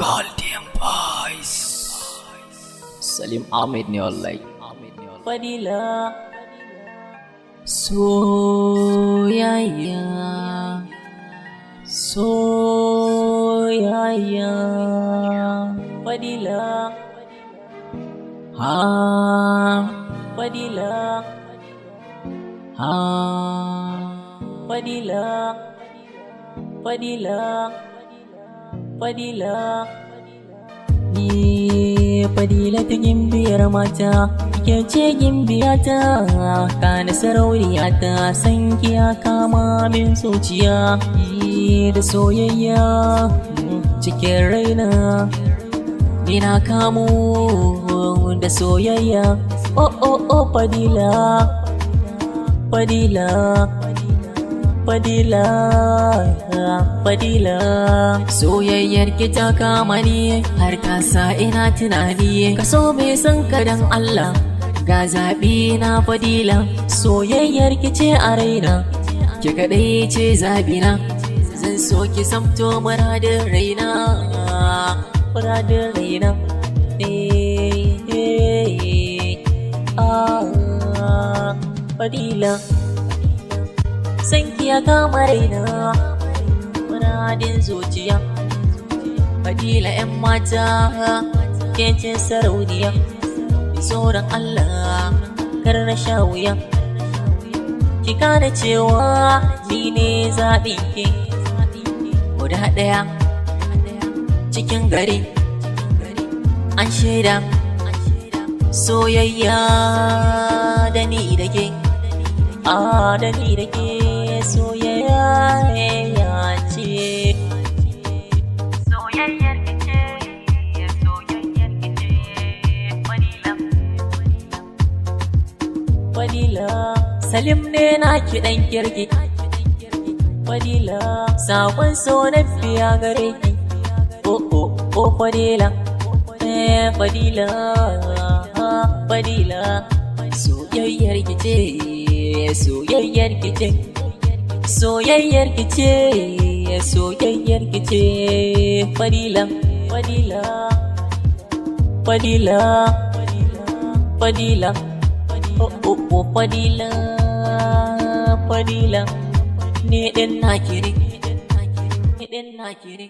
Golden Boys. Salim Ahmed ne wallahi. Fadila soyayya soyayya Fadila Fadila Fadila Fadila Fadila ni Fadila ta gimbiyar mata ke ce gimbiyata kana sarauniyata san kiya kama min zuciya da soyayya cikin raina ni na kamo da soyayya oh oh oh Fadila Fadila Fadila Fadila soyayyar ki ta kama ni har ka sa ina tunani ka so me san ka dan Allah ga zaɓi na Fadila soyayyar ki ce a raina ki kaɗai ce zaɓina zan so ki samto muradin raina muradin raina Fadila san kiya kama raina muradin zuciya Fadila 'yan mata ke ce sarauniya tsoron Allah kar na sha wuya ki gane cewa ni ne zaɓin ki guda ɗaya cikin gari an shaida soyayya da ni da ke da ni da ke soyayya ce soyayyar ki ce soyayyar ki ce Fadila Salim ne na ki ɗan kirki Fadila sakon so na fiya gare ki oh oh oh Fadila Fadila Fadila soyayyar ki ce soyayyar ki ce soyayyar ki ce soyayyar ki ce Fadila Fadila Fadila Fadila oh oh oh Fadila Fadila ni din na kiri